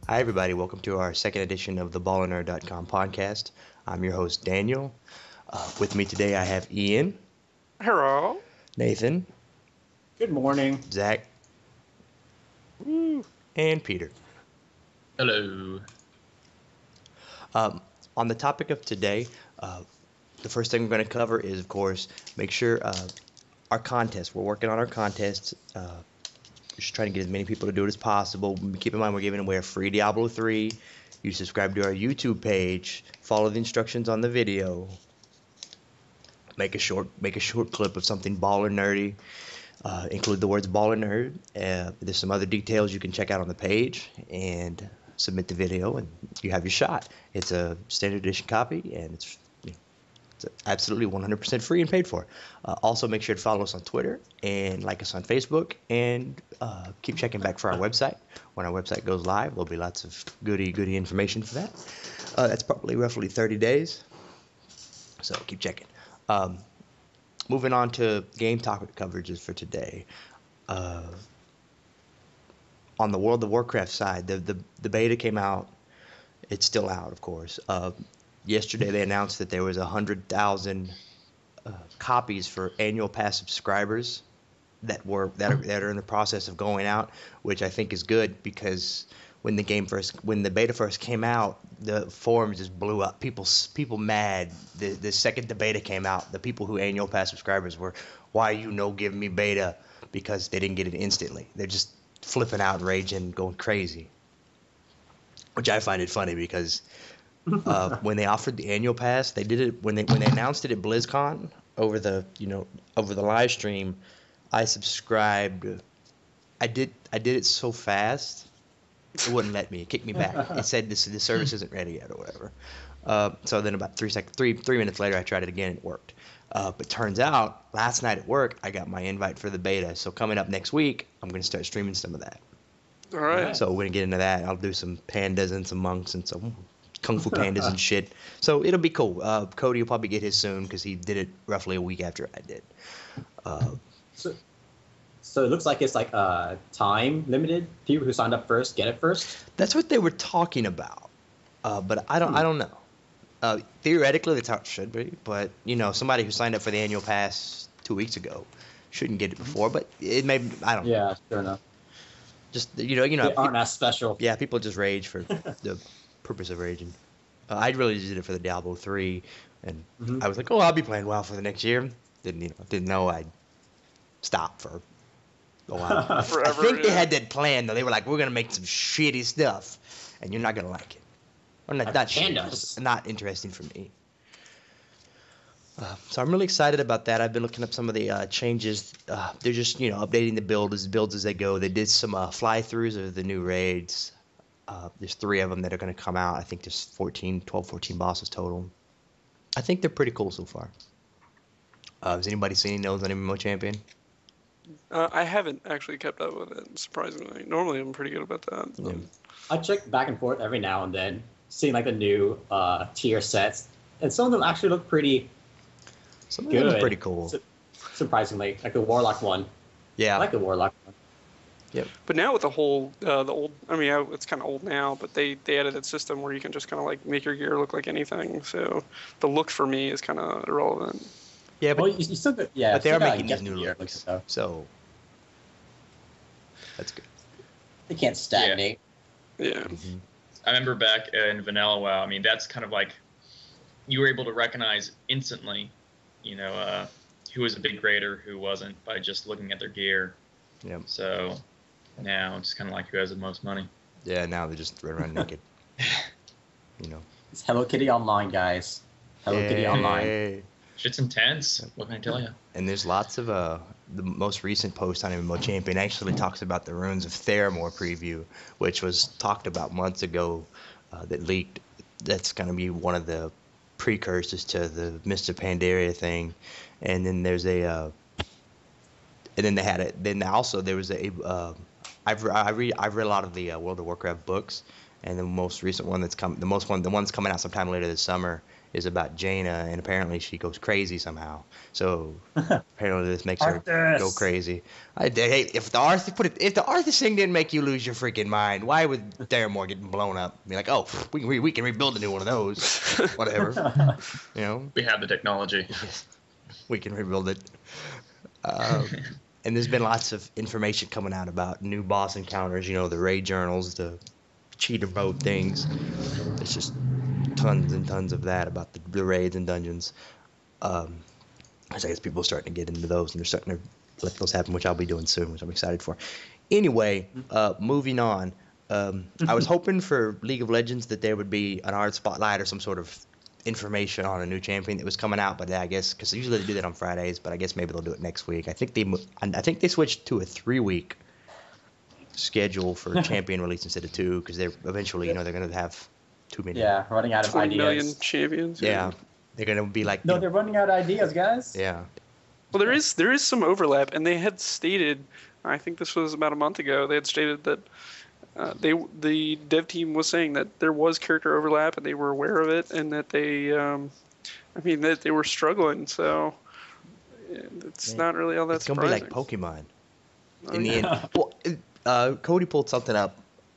Hi, everybody. Welcome to our second edition of the BallerNerd.com podcast. I'm your host, Daniel. With me today, I have Ian, Hello. Nathan, Good morning. Zach, and Peter. Hello. On the topic of today, the first thing we're going to cover is, of course, make sure our contest. We're working on our contests. We're just trying to get as many people to do it as possible. Keep in mind, we're giving away a free Diablo 3. You subscribe to our YouTube page, follow the instructions on the video, make a short clip of something baller nerdy. Include the words baller nerd. There's some other details you can check out on the page, and submit the video, and you have your shot. It's a standard edition copy, and it's absolutely 100% free and paid for. Also, make sure to follow us on Twitter and like us on Facebook, and keep checking back for our website. When our website goes live, there'll be lots of goody information for that. That's probably roughly 30 days, so keep checking. Moving on to game topic coverages for today. On the World of Warcraft side, the beta came out. It's still out, of course. Yesterday they announced that there was 100,000 copies for annual pass subscribers that are in the process of going out, which I think is good, because when the beta first came out, the forums just blew up. People mad. The second the beta came out, the people who annual pass subscribers were, why you no giving me beta, because they didn't get it instantly. They're just flipping out, raging, going crazy, which I find it funny, because when they offered the annual pass, they did it when they announced it at BlizzCon over the live stream. I subscribed. I did it so fast, it wouldn't let me. It kicked me back. It said the service isn't ready yet, or whatever. So then about 3 minutes later, I tried it again. It worked. But turns out last night at work, I got my invite for the beta. So coming up next week, I'm going to start streaming some of that. All right. So we're going to get into that. I'll do some pandas and some monks and some kung fu pandas and shit. So it'll be cool. Cody will probably get his soon, because he did it roughly a week after I did. So it looks like it's like time limited. People who signed up first get it first. That's what they were talking about, but I don't know. Theoretically, that's how it should be. But somebody who signed up for the annual pass 2 weeks ago shouldn't get it before. But it may, I don't know. Yeah, sure enough. Just They aren't as special. Yeah, people just rage for the purpose of raging. I really just did it for the Diablo 3, and I was like, oh, I'll be playing WoW for the next year. Didn't know I'd stop for a while. Forever, I think they had that plan, though. They were like, we're gonna make some shitty stuff, and you're not gonna like it. Or not shitty, just not interesting for me. So I'm really excited about that. I've been looking up some of the changes. They're just updating the builds as they go. They did some fly-throughs of the new raids. There's 3 of them that are going to come out. I think there's 14 bosses total. I think they're pretty cool so far. Has anybody seen any notes on MMO Champion? I haven't actually kept up with it, surprisingly. Normally, I'm pretty good about that. Yeah. I check back and forth every now and then, seeing like the new tier sets, and some of them actually look pretty. Some of them are pretty cool. Surprisingly, like the Warlock one. Yeah. I like the Warlock one. Yep. But now with the whole, the old, I mean, it's kind of old now, but they added that system where you can just kind of like make your gear look like anything. So the look for me is kind of irrelevant. Yeah, but you still got, but they are making these the new gear, looks, so so that's good. they can't stagnate. Yeah. Mm-hmm. I remember back in Vanilla WoW, I mean, that's kind of like you were able to recognize instantly, who was a big raider, who wasn't, by just looking at their gear. Yeah. So now it's kind of like who has the most money. Yeah, now they just run around naked. It's Hello Kitty Online, guys. Hello Kitty Online. Shit's intense. What can I tell you? And there's lots of the most recent post on MMO Champion actually talks about the Runes of Theramore preview, which was talked about months ago, that leaked. That's going to be one of the precursors to the Mist of Pandaria thing. And then there's and then they had it. Then also there was I've read a lot of the World of Warcraft books, and the most recent one the one's coming out sometime later this summer is about Jaina, and apparently she goes crazy somehow. So apparently this makes her go crazy. Hey, if the Arthas thing didn't make you lose your freaking mind, why would Theramore get blown up? Be like, oh, we can rebuild a new one of those, whatever. You know, We have the technology. we can rebuild it. And there's been lots of information coming out about new boss encounters. You know, the raid journals, the cheater mode things. There's just tons and tons of that about the raids and dungeons. I guess people are starting to get into those, and they're starting to let those happen, which I'll be doing soon, which I'm excited for. Anyway, moving on. I was hoping for League of Legends that there would be an art spotlight or some sort of information on a new champion that was coming out, but I guess because usually they do that on Fridays, but I guess maybe they'll do it next week. I think they switched to a 3-week schedule for champion release instead of 2, because they're eventually, they're going to have too many. Yeah, running out of 20 ideas. million champions. Yeah, they're going to be like. No, they're running out of ideas, guys. Yeah. Well, there is some overlap, and they had stated, I think this was about a month ago, they had stated that the dev team was saying that there was character overlap, and they were aware of it, and that that they were struggling. So it's not really all that It's going to be surprising. like Pokemon. In the end. Well, Cody pulled something up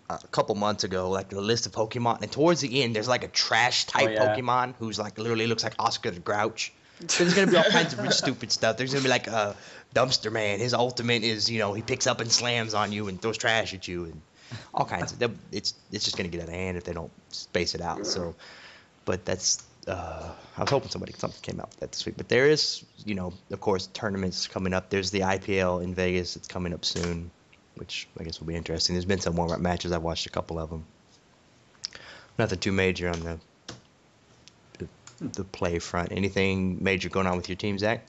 a couple months ago, like the list of Pokemon, and towards the end, there's like a trash type Pokemon who's like literally looks like Oscar the Grouch. So there's gonna be all kinds of stupid stuff. There's gonna be like a Dumpster Man. His ultimate is, he picks up and slams on you and throws trash at you, and all kinds of. It's just gonna get out of hand if they don't space it out. So, but that's. I was hoping something came out that this week, but there is, of course, tournaments coming up. There's the IPL in Vegas. It's coming up soon, which I guess will be interesting. There's been some warm-up matches. I've watched a couple of them. Nothing too major on the play front. Anything major going on with your team, Zach?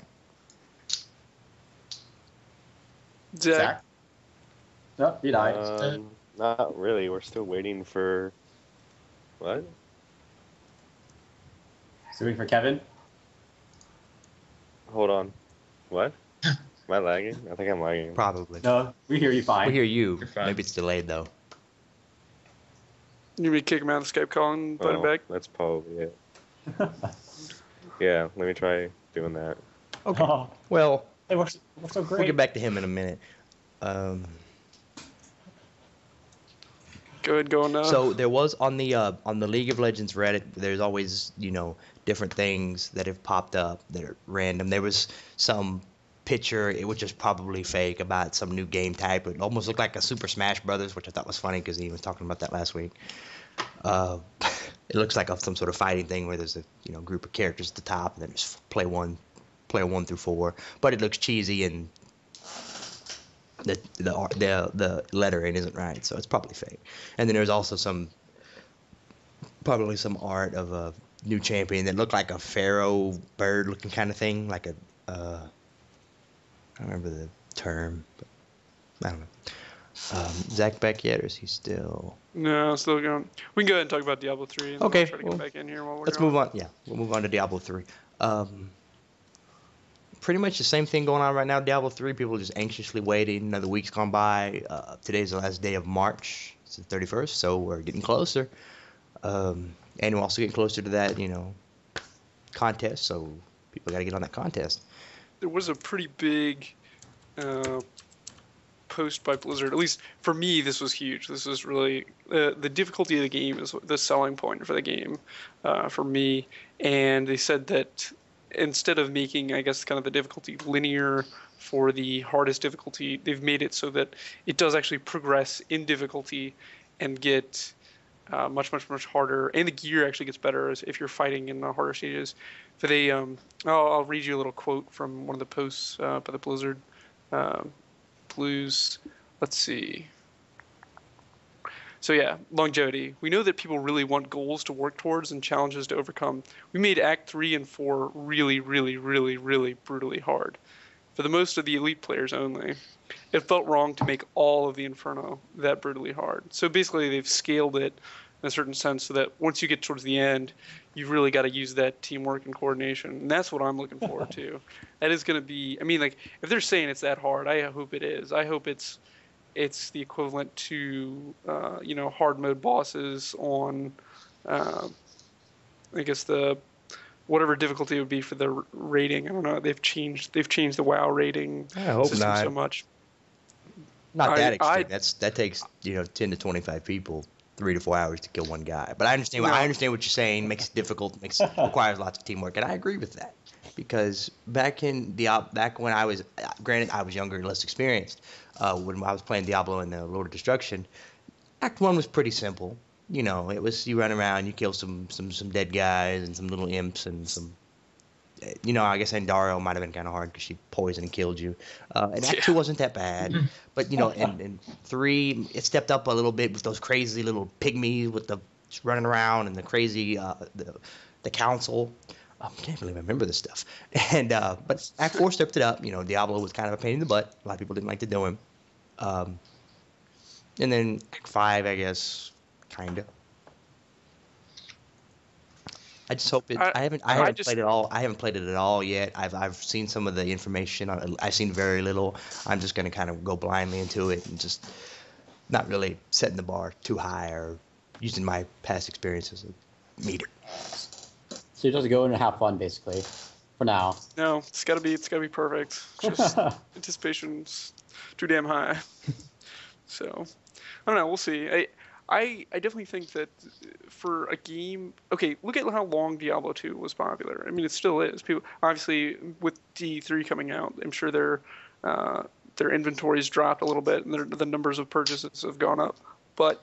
Zach? No, he died. Not really. We're still waiting for. What? So waiting for Kevin. Hold on. What? Am I lagging? I think I'm lagging. Probably. No, we hear you fine. We hear you. You're fine. Maybe it's delayed, though. You mean kick him out of the Skype call and put him back? That's probably it. Yeah, let me try doing that. Okay. Oh, Well, it works so great. we'll get back to him in a minute. Go ahead, go on. So there was on the League of Legends Reddit. There's always different things that have popped up that are random. There was some picture, which is probably fake, about some new game type. It almost looked like a Super Smash Brothers, which I thought was funny because he was talking about that last week. It looks like some sort of fighting thing where there's a group of characters at the top, and then there's player 1 through 4. But it looks cheesy, and the lettering isn't right, so it's probably fake. And then there's also probably some art of a new champion that looked like a pharaoh bird looking kind of thing, like a I don't remember the term, but I don't know. Zach back yet, or is he still? No, still going. We can go ahead and talk about Diablo 3. And Okay, Try to get back in here while we're Let's going. move on. Yeah, we'll move on to Diablo 3. Pretty much the same thing going on right now. Diablo 3, people are just anxiously waiting. Another week's gone by. Today's the last day of March. It's the 31st, so we're getting closer. And we're also getting closer to that, contest. So people got to get on that contest. There was a pretty big post by Blizzard. At least for me, this was huge. This was really the difficulty of the game is the selling point for the game for me. And they said that instead of making, I guess, kind of the difficulty linear for the hardest difficulty, they've made it so that it does actually progress in difficulty and get much harder. And the gear actually gets better if you're fighting in the harder stages. But they, I'll read you a little quote from one of the posts by the Blizzard Blues. Let's see. So yeah, longevity. We know that people really want goals to work towards and challenges to overcome. We made Act 3 and 4 really brutally hard. For the most of the elite players only. It felt wrong to make all of the Inferno that brutally hard. So basically they've scaled it in a certain sense so that once you get towards the end, you've really got to use that teamwork and coordination. And that's what I'm looking forward to. That is going to be, I mean, like, if they're saying it's that hard, I hope it is. I hope it's the equivalent to, hard mode bosses on, I guess, the whatever difficulty it would be for the rating. I don't know. They've changed the WoW rating I hope system not. so much. Not that extreme. I That takes 10 to 25 people 3 to 4 hours to kill one guy. But I understand. No. I understand what you're saying. Makes it difficult. Requires lots of teamwork, and I agree with that. Because back when I was, granted I was younger and less experienced, when I was playing Diablo and the Lord of Destruction, Act 1 was pretty simple. It was you run around, you kill some dead guys and some little imps and some. I guess Andaro might have been kind of hard because she poisoned and killed you. And Act 2 wasn't that bad. But, and 3, it stepped up a little bit with those crazy little pygmies with the running around and the crazy, the council. I can't really remember this stuff. And but Act 4 stepped it up. Diablo was kind of a pain in the butt. A lot of people didn't like to do him. And then Act 5, I guess, kind of. I just hope it. I haven't played it all. I haven't played it at all yet. I've seen some of the information. I've seen very little. I'm just gonna kind of go blindly into it and just not really setting the bar too high or using my past experience as a meter. So you just go in and have fun, basically, for now. No, it's gotta be perfect. Just anticipation's too damn high. So I don't know. We'll see. I definitely think that for a game, okay, look at how long Diablo 2 was popular. I mean, it still is. People obviously with D3 coming out, I'm sure their inventories dropped a little bit and the numbers of purchases have gone up. But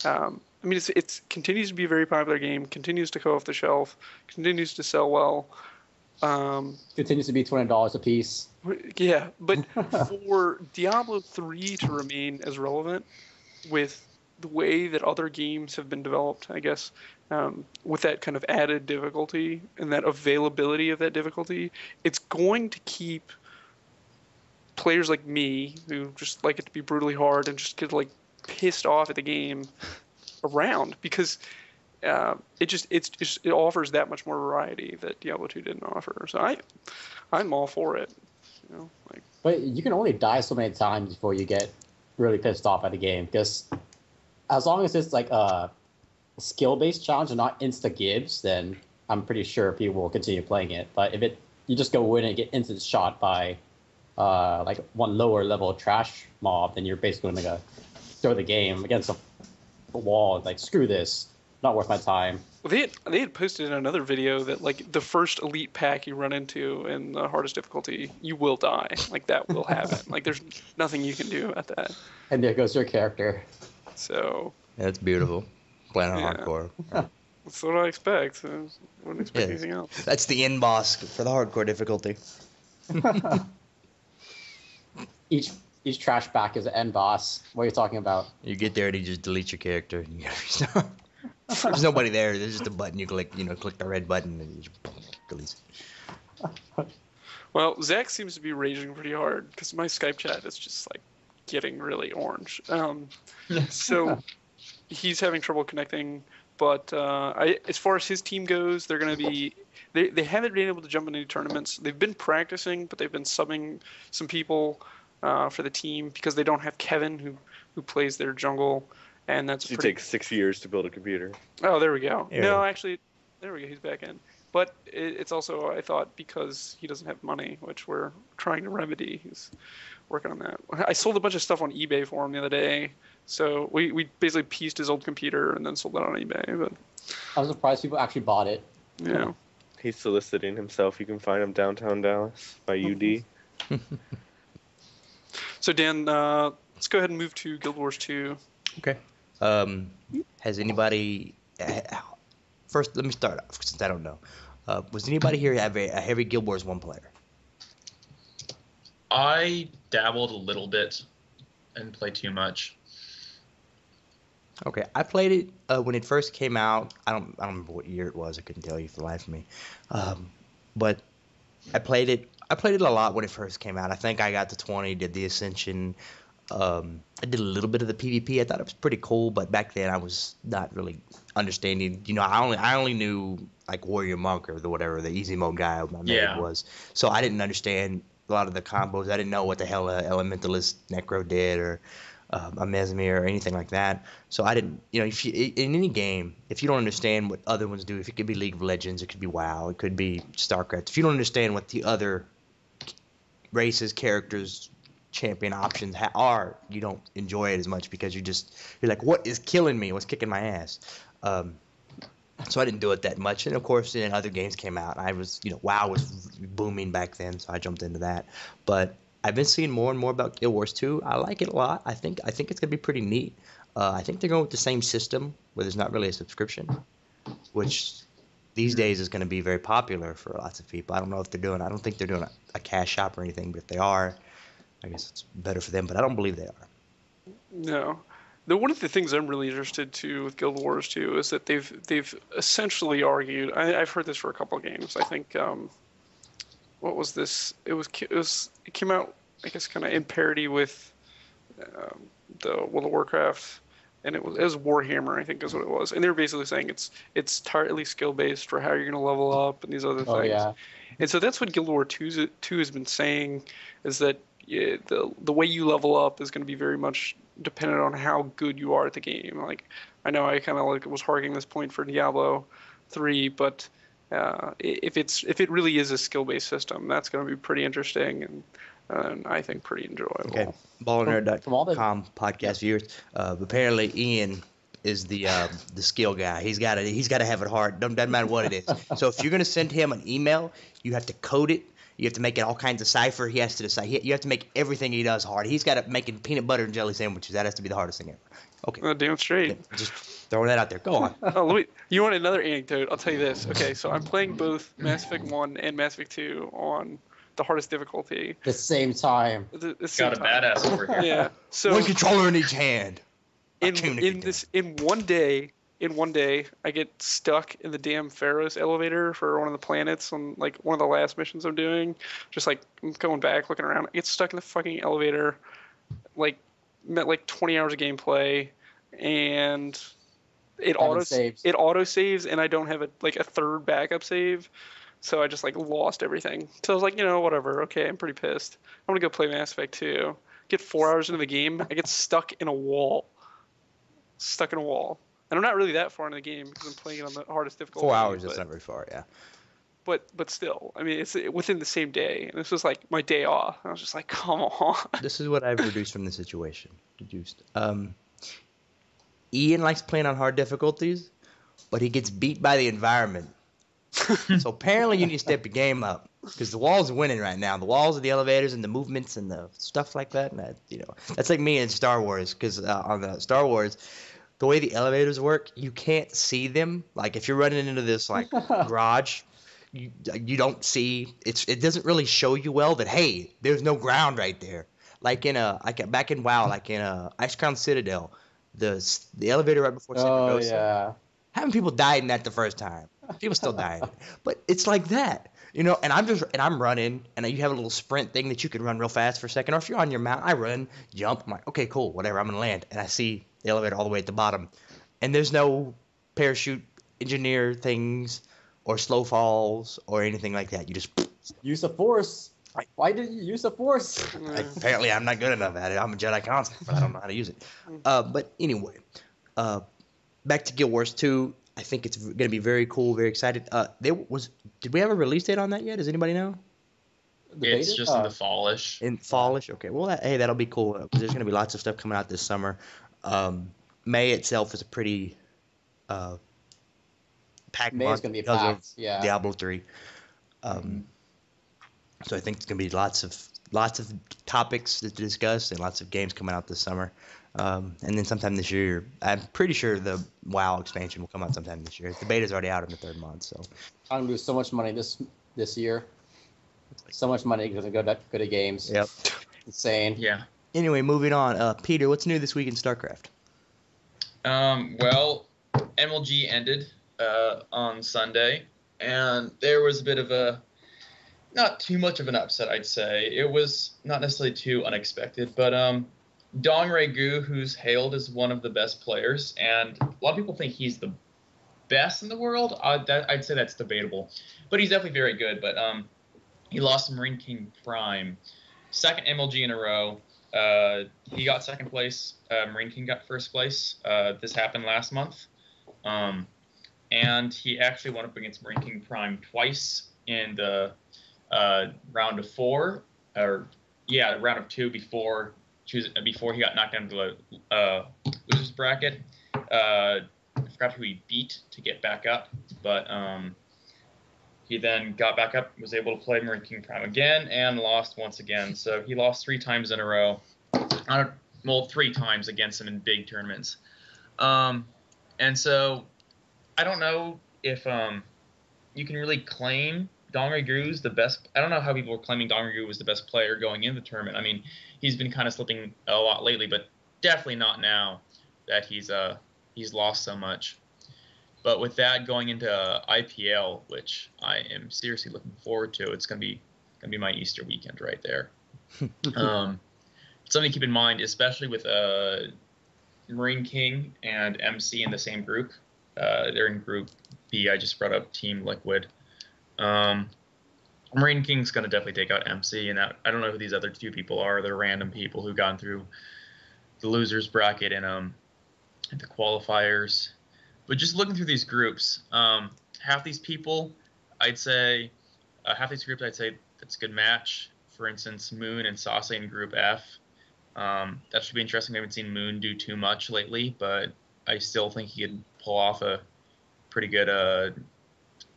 I mean, it continues to be a very popular game, continues to go off the shelf, continues to sell well. Continues to be $20 a piece. Yeah, but for Diablo 3 to remain as relevant with the way that other games have been developed, I guess, with that kind of added difficulty and that availability of that difficulty, it's going to keep players like me who just like it to be brutally hard and just get like pissed off at the game around because it offers that much more variety that Diablo 2 didn't offer. So I'm all for it. But you can only die so many times before you get really pissed off at the game because as long as it's like a skill-based challenge and not insta-gibbs, then I'm pretty sure people will continue playing it. But if you just go in and get instant shot by like one lower level trash mob, then you're basically going to throw the game against a wall. Like, screw this, not worth my time. Well, they had posted in another video that like the first elite pack you run into in the hardest difficulty, you will die. Like that will happen. Like there's nothing you can do about that. And there goes your character. So that's beautiful. Playing on hardcore. That's what I expect. I wouldn't expect anything else. That's the end boss for the hardcore difficulty. Each trash back is an end boss. What are you talking about? You get there and he just deletes your character. And you gotta restart. There's nobody there. There's just a button you click. Click the red button and you just deletes it. Well, Zach seems to be raging pretty hard because my Skype chat is just like getting really orange. So he's having trouble connecting. But as far as his team goes, they're going to be. They haven't been able to jump into any tournaments. They've been practicing, but they've been subbing some people for the team because they don't have Kevin who plays their jungle, and that's. It takes 6 years to build a computer. Oh, there we go. Yeah. No, actually, there we go. He's back in. But it's also, I thought, because he doesn't have money, which we're trying to remedy. He's working on that. I sold a bunch of stuff on eBay for him the other day. So we basically pieced his old computer and then sold it on eBay. But I was surprised people actually bought it. Yeah. He's soliciting himself. You can find him downtown Dallas by UD. So Dan, let's go ahead and move to Guild Wars 2. Okay. Has anybody... First, let me start off, since I don't know. Was anybody here have a heavy Guild Wars 1 player? I dabbled a little bit and played too much. Okay, I played it when it first came out. I don't remember what year it was. I couldn't tell you for the life of me. But I played it a lot when it first came out. I think I got to 20, did the Ascension. I did a little bit of the PvP. I thought it was pretty cool, but back then I was not really understanding. I only knew like Warrior Monk or whatever the easy mode guy my maid was. So I didn't understand a lot of the combos. I didn't know what the hell Elementalist Necro did or Amnesia or anything like that. So I didn't, if you, in any game, if you don't understand what other ones do, if it could be League of Legends, it could be WoW, it could be Starcraft. If you don't understand what the other races, characters, champion options are, you don't enjoy it as much because you're like, what is killing me? What's kicking my ass? So I didn't do it that much. And of course, then other games came out. I was, WoW was booming back then, so I jumped into that. But I've been seeing more and more about Guild Wars 2. I like it a lot. I think it's gonna be pretty neat. I think they're going with the same system where there's not really a subscription, which these days is going to be very popular for lots of people. I don't know if they're doing. I don't think they're doing a cash shop or anything. But if they are, I guess it's better for them. But I don't believe they are. No. One of the things I'm really interested to with Guild Wars 2 is that they've essentially argued. I've heard this for a couple of games. I think what was this? It came out, I guess, kind of in parody with the World of Warcraft, and it was Warhammer, I think, is what it was. And they were basically saying it's entirely skill based for how you're going to level up and these other things. Oh yeah. And so that's what Guild Wars 2 has been saying, is that the way you level up is going to be very much dependent on how good you are at the game. Like, I know I kind of was harking this point for Diablo 3, but if it really is a skill-based system, that's going to be pretty interesting and I think pretty enjoyable. Okay, ballernerd.com podcast viewers. Apparently, Ian is the skill guy. He's got to have it hard. Doesn't matter what it is. So if you're going to send him an email, you have to code it. You have to make it all kinds of cipher. He has to decide. You have to make everything he does hard. He's got to making peanut butter and jelly sandwiches. That has to be the hardest thing ever. Okay. Damn straight. Yeah, just throwing that out there. Go on. You want another anecdote? I'll tell you this. Okay, so I'm playing both Mass Effect 1 and Mass Effect 2 on the hardest difficulty. The same time. The same Got a time. badass over here. Yeah. So one controller in each hand. in one day, I get stuck in the damn Pharos elevator for one of the planets on like one of the last missions I'm doing. Just like I'm going back, looking around. I get stuck in the fucking elevator, like met like 20 hours of gameplay, and it auto saves, and I don't have a third backup save. So I just like lost everything. So I was like, whatever. Okay, I'm pretty pissed. I'm gonna go play Mass Effect 2. Get 4 hours into the game, I get stuck in a wall. And I'm not really that far into the game because I'm playing it on the hardest difficulty. 4 hours, that's not very far, yeah. But still, I mean, it's within the same day. And this was like my day off. I was just like, come on. This is what I've reduced from the situation. Ian likes playing on hard difficulties, but he gets beat by the environment. So apparently you need to step your game up because the walls are winning right now. The walls of the elevators and the movements and the stuff like that. And that's like me in Star Wars because on the Star Wars, the way the elevators work, you can't see them. Like if you're running into this like garage, you don't see it doesn't really show you well that hey, there's no ground right there. Like back in WoW, like in Ice Crown Citadel, the elevator right before Saragossa. Oh yeah. Having people died in that the first time. People still dying. But it's like that. And I'm running, and you have a little sprint thing that you can run real fast for a second. Or if you're on your mount, I run, jump. I'm like, okay, cool, whatever, I'm gonna land. And I see the elevator all the way at the bottom. And there's no parachute engineer things or slow falls or anything like that. You just use the force. Why did you use the force? Apparently I'm not good enough at it. I'm a Jedi Council, but I don't know how to use it. But anyway, back to Guild Wars 2. I think it's going to be very cool, very excited. Did we have a release date on that yet? Does anybody know? It's just in the fallish. In fallish, okay. Well, that'll be cool. Because there's going to be lots of stuff coming out this summer. May itself is a pretty packed month because of Diablo 3. So I think there's going to be lots of topics to discuss and lots of games coming out this summer. And then sometime this year, I'm pretty sure the WoW expansion will come out sometime this year. The beta's already out in the third month, so I'm gonna lose so much money this year. So much money because I go to games. Yep. Insane. Yeah. Anyway, moving on. Peter, what's new this week in StarCraft? Well, MLG ended on Sunday, and there was a bit of not too much of an upset, I'd say. It was not necessarily too unexpected, but Dong Regu, who's hailed as one of the best players, and a lot of people think he's the best in the world. I'd say that's debatable, but he's definitely very good. But he lost to Marine King Prime, second MLG in a row. He got second place. Marine King got first place. This happened last month. And he actually went up against Marine King Prime twice in the round of 4, round of 2 before he got knocked down into the losers bracket. I forgot who he beat to get back up, but he then got back up, was able to play Marine King Prime again, and lost once again. So he lost 3 times in a row. 3 times against him in big tournaments. And so I don't know if you can really claim Dongregoo's the best. I don't know how people were claiming Dongregoo was the best player going into the tournament. I mean, he's been kind of slipping a lot lately, but definitely not now that he's lost so much. But with that going into IPL, which I am seriously looking forward to, it's gonna be my Easter weekend right there. Something to keep in mind, especially with Marine King and MC in the same group. They're in Group B. I just brought up Team Liquid. Marine King's going to definitely take out MC, and I don't know who these other 2 people are. They're random people who've gone through the losers bracket and the qualifiers. But just looking through these groups, half these people, I'd say, that's a good match. For instance, Moon and Sase in Group F. That should be interesting. I haven't seen Moon do too much lately, but I still think he could pull off a pretty good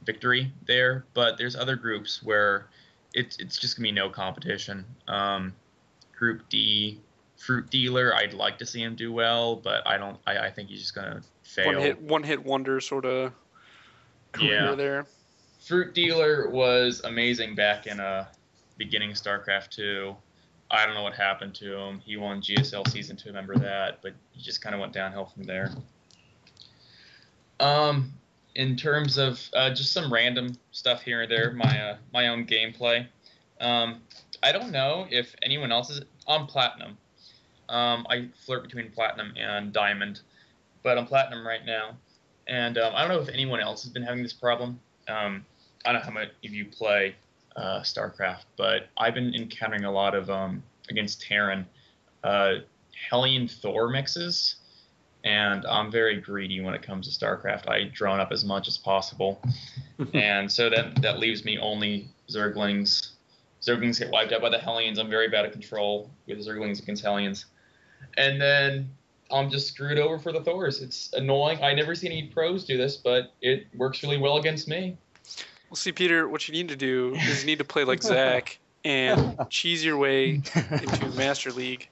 victory there. But there's other groups where it's just gonna be no competition. Group D, Fruit Dealer, I'd like to see him do well, but I think he's just gonna fail. One hit wonder sort of career there. Fruit Dealer was amazing back in beginning Starcraft 2. I don't know what happened to him. He won GSL Season 2, remember that, but he just kind of went downhill from there. In terms of just some random stuff here and there, my own gameplay. I don't know if anyone else is on Platinum. I flirt between Platinum and Diamond, but I'm Platinum right now. And I don't know if anyone else has been having this problem. I don't know how many of you play Starcraft, but I've been encountering a lot of against Terran Hellion Thor mixes, and I'm very greedy when it comes to Starcraft. I drone up as much as possible, and so that leaves me only Zerglings. Zerglings get wiped out by the Hellions. I'm very bad at control with Zerglings against Hellions, and then I'm just screwed over for the Thors. It's annoying. I never see any pros do this, but it works really well against me. Well, see, Peter, what you need to do is you need to play like Zach and cheese your way into Master League.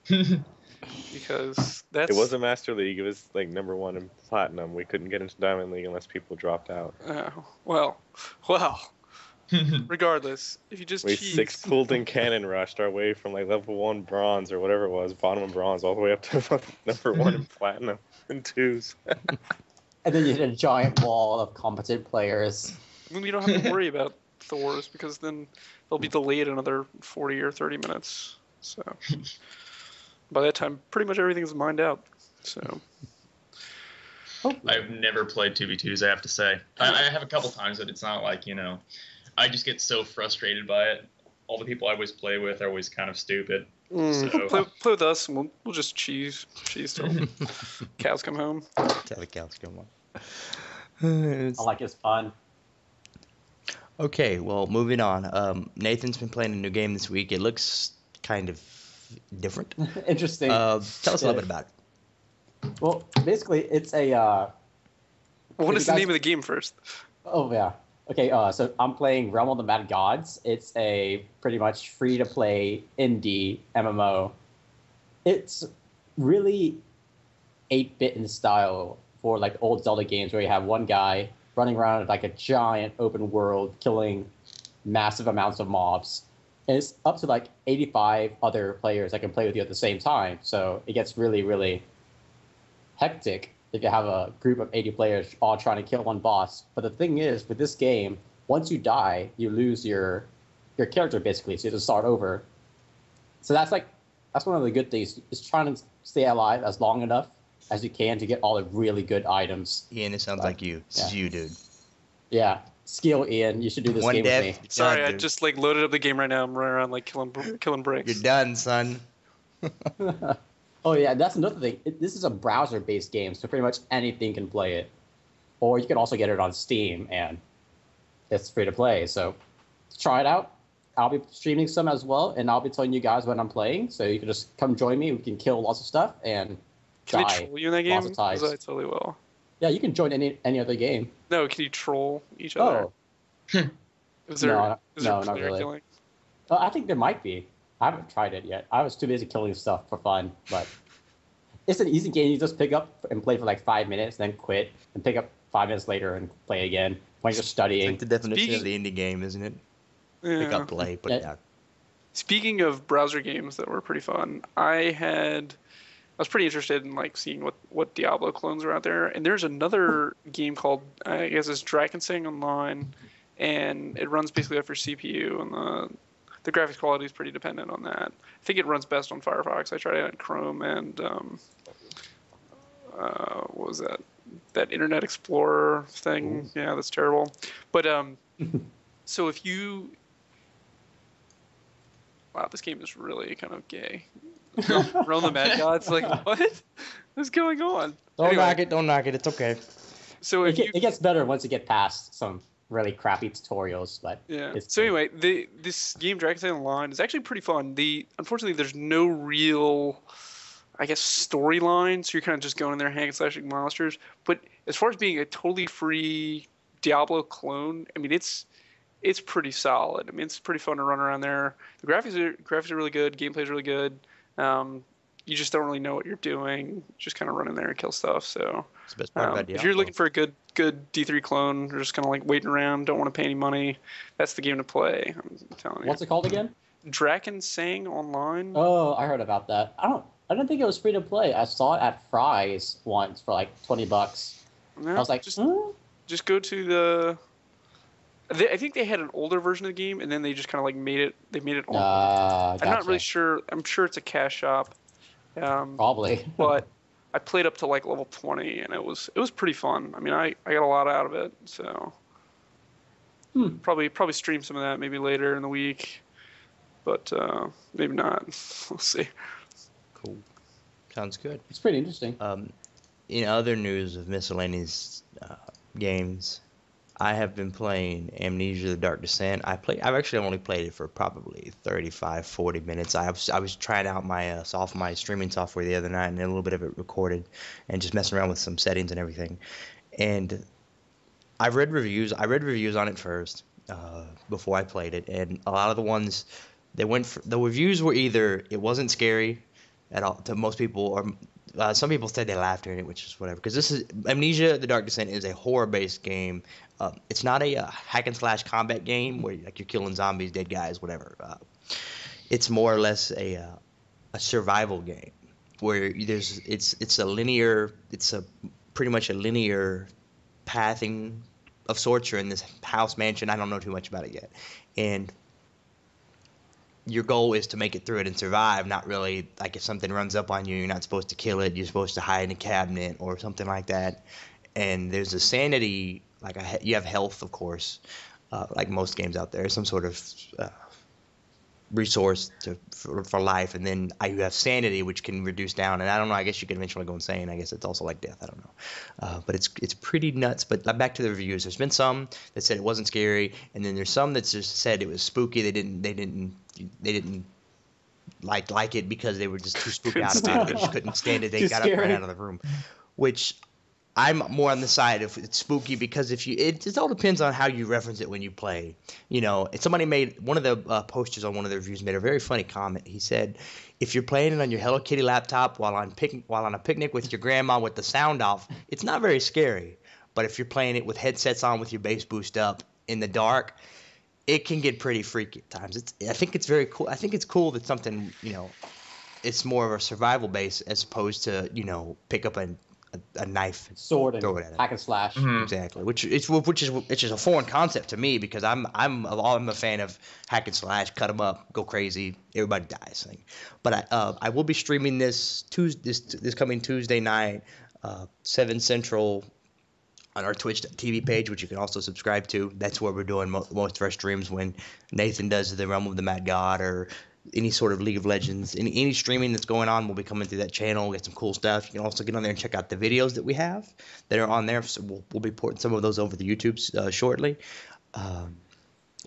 Because that's... It wasn't Master League. It was like #1 in Platinum. We couldn't get into Diamond League unless people dropped out. Well. Regardless, if you just we cheese... 6 pulled and cannon rushed our way from like level 1 bronze or whatever it was, bottom of bronze, all the way up to #1 in Platinum in 2s. And then you hit a giant wall of competent players. Then you don't have to worry about Thors because then they'll be delayed another 40 or 30 minutes. So by that time, pretty much everything's mined out. So I've never played 2v2s, I have to say. I have a couple times, but it's not like, I just get so frustrated by it. All the people I always play with are always kind of stupid. So. Play with us, and we'll just cheese till cows come home. Till the cows come home. I like his fun. Okay, well, moving on. Nathan's been playing a new game this week. It looks kind of different. Interesting. Tell us a little bit about it. Well, basically, it's a... what is the name of the game first? Oh, yeah. Okay, so I'm playing Realm of the Mad Gods. It's a pretty much free-to-play indie MMO. It's really 8-bit in style for like old Zelda games where you have one guy running around like a giant open world killing massive amounts of mobs. And it's up to like 85 other players that can play with you at the same time. So it gets really, really hectic if you have a group of 80 players all trying to kill one boss. But the thing is, with this game, once you die, you lose your character basically, so you have to start over. So that's one of the good things, is trying to stay alive as long enough as you can to get all the really good items. Ian, it sounds like you. This is you, dude. Yeah. Skill, Ian. You should do this game with me. Sorry, done, I just like loaded up the game right now. I'm running around like killing bricks. You're done, son. Oh yeah, that's another thing. This is a browser-based game, so pretty much anything can play it. Or you can also get it on Steam, and it's free to play. So try it out. I'll be streaming some as well, and I'll be telling you guys when I'm playing. So you can just come join me. We can kill lots of stuff and Can I die troll you in that game? lots of times. Because I totally will. Yeah, you can join any other game. No, can you troll each other? Oh, Is there, no, is there no, not player really. killing? I think there might be. I haven't tried it yet. I was too busy killing stuff for fun, but it's an easy game. You just pick up and play for like 5 minutes, then quit, and pick up 5 minutes later and play again when you're It's studying. like the definition of Speaking- the indie game, isn't it? Yeah. Pick up, play, put it Yeah. down. Speaking of browser games that were pretty fun, I was pretty interested in like seeing what Diablo clones are out there, and there's another game called I guess it's Drakensang Online, and it runs basically off your CPU, and the graphics quality is pretty dependent on that. I think it runs best on Firefox. I tried it on Chrome and what was that? That Internet Explorer thing. Yeah, that's terrible. But so if you wow, this game is really kind of gay. Realm of the Mad Gods, like what? What's going on? Don't Anyway. knock it. Don't knock it. It's okay. So if It gets better once you get past some really crappy tutorials, but yeah. it's So anyway, this game Dragon's Online is actually pretty fun. Unfortunately there's no real, I guess, storyline, so you're kind of just going in there hack and slashing monsters. But as far as being a totally free Diablo clone, I mean it's pretty solid. I mean it's pretty fun to run around there. The graphics are really good. Gameplay's really good. You just don't really know what you're doing. Just kind of run in there and kill stuff. So It's the best part about if Diablo. you're looking for a good D3 clone, or just kind of like waiting around, don't want to pay any money, that's the game to play. I'm telling you. what's it called again? Drakensang Online. Oh, I heard about that. I don't think it was free to play. I saw it at Fry's once for like $20. No, I was like, just go to the. I think they had an older version of the game, and then they just kind of like made it. They made it. I'm not really sure. I'm sure it's a cash shop. Probably. But I played up to like level 20, and it was pretty fun. I mean, I got a lot out of it, so probably stream some of that maybe later in the week, but maybe not. We'll see. Cool. Sounds good. It's pretty interesting. In other news of miscellaneous games, I have been playing Amnesia: The Dark Descent. I've actually only played it for probably 35, 40 minutes. I was trying out my streaming software the other night, and a little bit of it recorded, and just messing around with some settings and everything. And I read reviews on it first before I played it, and a lot of the ones the reviews were either it wasn't scary at all to most people, or some people said they laughed at it, which is whatever. Because this is Amnesia: The Dark Descent is a horror-based game. It's not a hack and slash combat game where you're killing zombies, dead guys, whatever. It's more or less a survival game where it's pretty much a linear pathing of sorts. You're in this house mansion. I don't know too much about it yet, and your goal is to make it through it and survive, not really like if something runs up on you, you're not supposed to kill it, you're supposed to hide in a cabinet or something like that. And there's a sanity, like you have health, of course, like most games out there, some sort of resource for life, and then you have sanity, which can reduce down, and I don't know, I guess you can eventually go insane. I guess it's also like death, I don't know. But it's pretty nuts. But back to the reviews, there's been some that said it wasn't scary, and then there's some that just said it was spooky. They didn't like it because they were just too spooky out about it. They just couldn't stand it. They Too got up and ran scary. out of the room, which I'm more on the side of it's spooky because it all depends on how you reference it when you play. You know, somebody made one of the posters on one of the reviews made a very funny comment. He said, if you're playing it on your Hello Kitty laptop while on a picnic with your grandma with the sound off, it's not very scary. But if you're playing it with headsets on with your bass boost up in the dark, it can get pretty freaky at times. I think it's very cool. I think it's cool that something, it's more of a survival base as opposed to, pick up a knife, Sword and throw it at it. hack and slash. Exactly, which is a foreign concept to me because I'm a fan of hack and slash, cut them up, go crazy, everybody dies thing. But I will be streaming this coming Tuesday night, 7 Central, on our Twitch.tv page, which you can also subscribe to. That's where we're doing most of our streams when Nathan does the Realm of the Mad God or any sort of League of Legends, any streaming that's going on will be coming through that channel. We'll get some cool stuff. You can also get on there and check out the videos that we have that are on there. So we'll be porting some of those over to YouTube shortly.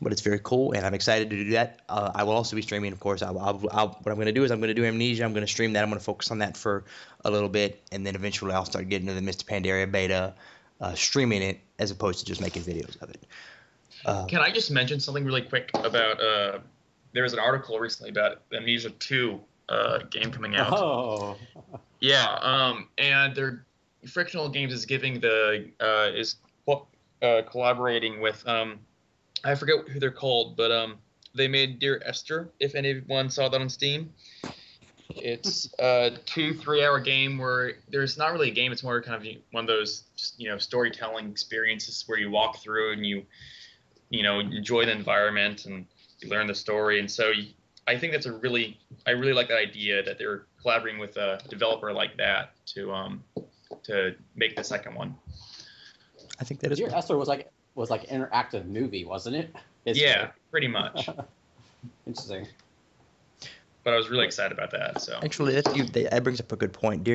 But it's very cool, and I'm excited to do that. I will also be streaming, of course. What I'm going to do is I'm going to do Amnesia. I'm going to stream that. I'm going to focus on that for a little bit, and then eventually I'll start getting into the Mr. Pandaria beta, streaming it as opposed to just making videos of it. Can I just mention something really quick about there was an article recently about Amnesia 2 game coming out. Oh. Yeah, and their Frictional Games is giving collaborating with I forget who they're called, but they made Dear Esther, if anyone saw that on Steam. It's a 2-3 hour game where there's not really a game, it's more kind of one of those just, storytelling experiences where you walk through and you enjoy the environment and you learn the story. And so I think I really like that idea that they're collaborating with a developer like that to make the second one. I think that is. Dear Esther was like an interactive movie, wasn't it? Yeah, pretty much. Interesting. But I was really excited about that. So actually, that brings up a good point.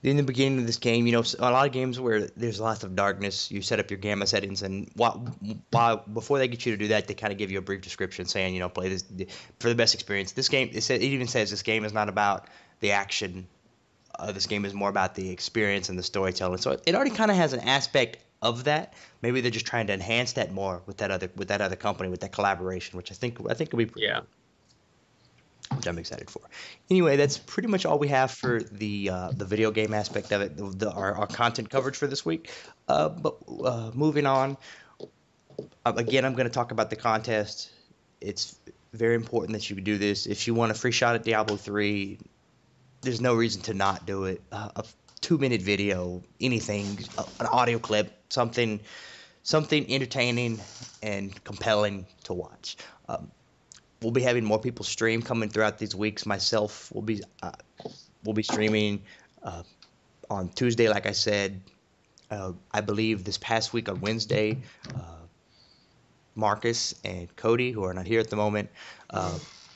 In the beginning of this game, a lot of games where there's lots of darkness, you set up your gamma settings, and before they get you to do that, they kind of give you a brief description saying, play this for the best experience. This game, it even says this game is not about the action. This game is more about the experience and the storytelling. So it already kind of has an aspect of that. Maybe they're just trying to enhance that more with that other company, with that collaboration, which I think will be pretty cool. Which I'm excited for. Anyway, that's pretty much all we have for the video game aspect of it, our content coverage for this week. But moving on, again, I'm going to talk about the contest. It's very important that you do this. If you want a free shot at Diablo 3, there's no reason to not do it. A 2-minute video, anything, an audio clip, something entertaining and compelling to watch. We'll be having more people stream coming throughout these weeks. Myself will be streaming on Tuesday, like I said. I believe this past week on Wednesday, Marcus and Cody, who are not here at the moment,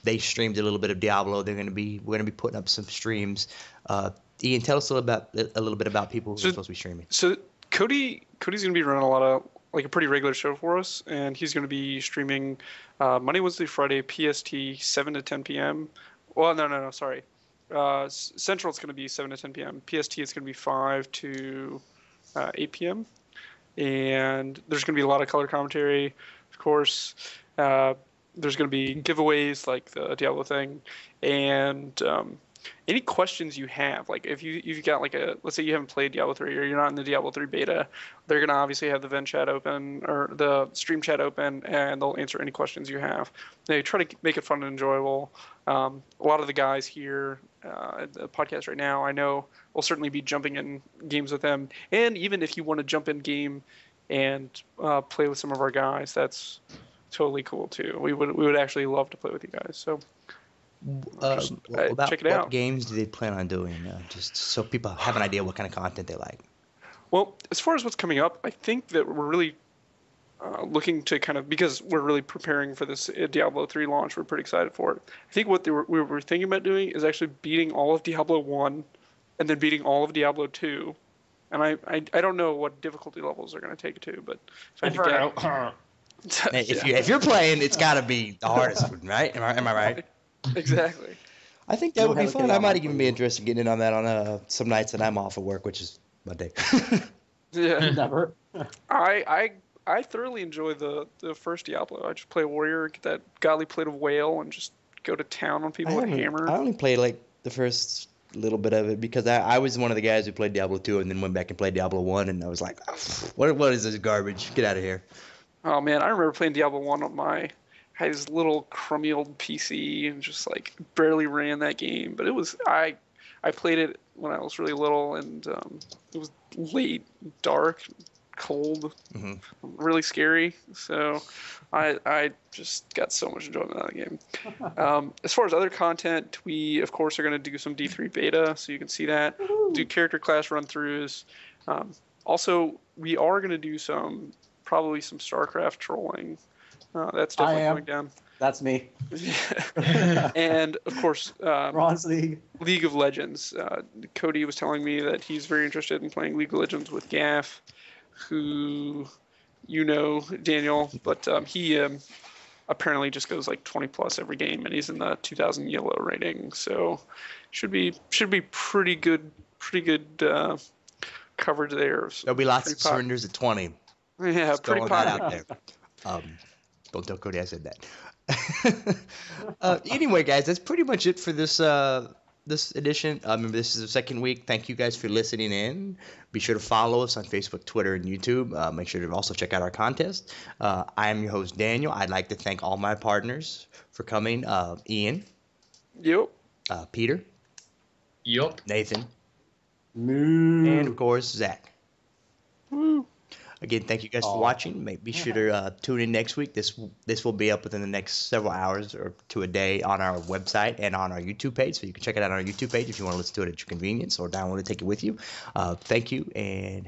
they streamed a little bit of Diablo. We're going to be putting up some streams. Ian, tell us a little bit about people who are supposed to be streaming. So Cody's going to be running a lot of a pretty regular show for us, and he's going to be streaming Monday, Wednesday, Friday, PST, 7 to 10 p.m. Well, no, sorry. Central it's going to be 7 to 10 p.m. PST it's going to be 5 to 8 p.m. And there's going to be a lot of color commentary, of course. There's going to be giveaways like the Diablo thing, and any questions you have, like if you've got let's say you haven't played Diablo 3 or you're not in the Diablo 3 beta, they're going to obviously have the vent chat open or the stream chat open, and they'll answer any questions you have. They try to make it fun and enjoyable. A lot of the guys here at the podcast right now, I know, will certainly be jumping in games with them. And even if you want to jump in game and play with some of our guys, that's totally cool too. We would actually love to play with you guys. So check it out. What games do they plan on doing? Just so people have an idea what kind of content they like. Well, as far as what's coming up, I think that we're really looking to because we're really preparing for this Diablo 3 launch. We're pretty excited for it. I think what we were thinking about doing is actually beating all of Diablo 1 and then beating all of Diablo 2. And I don't know what difficulty levels are going to take it to, but if you're playing, it's got to be the hardest one, right? Am I right? Exactly. I think that would be fun. I might even be interested in getting in on that on some nights that I'm off of work, which is Monday. Yeah. Never. I thoroughly enjoy the first Diablo. I just play a warrior, get that godly plate of whale, and just go to town on people with a hammer. I only played like the first little bit of it because I was one of the guys who played Diablo 2 and then went back and played Diablo 1, and I was like, what is this garbage? Get out of here. Oh man, I remember playing Diablo 1 on I had this little crummy old PC and just barely ran that game. But it was I played it when I was really little, and it was late, dark, cold, really scary. So I just got so much enjoyment out of the game. As far as other content, we of course are going to do some D3 beta, so you can see that. Do character class run-throughs. Also, we are going to do probably some Starcraft trolling. That's I definitely am. going down. That's me. And of course, Bronze League. League of Legends. Cody was telling me that he's very interested in playing League of Legends with Gaff, who Daniel, but he apparently just goes like 20 plus every game, and he's in the 2000 yellow rating, so should be pretty good coverage there. There'll be lots Pretty of surrenders at 20. Yeah, Just pretty throwing that popular. out there. Don't tell Cody I said that. Anyway, guys, that's pretty much it for this this edition. Remember, this is the second week. Thank you guys for listening in. Be sure to follow us on Facebook, Twitter, and YouTube. Make sure to also check out our contest. I am your host, Daniel. I'd like to thank all my partners for coming. Ian, Yep. Peter, Yup. Nathan, Moo. and of course, Zach. Woo. Again, thank you guys for watching. Be sure to tune in next week. This will be up within the next several hours or to a day on our website and on our YouTube page. So you can check it out on our YouTube page if you want to listen to it at your convenience or download it, take it with you. Thank you, and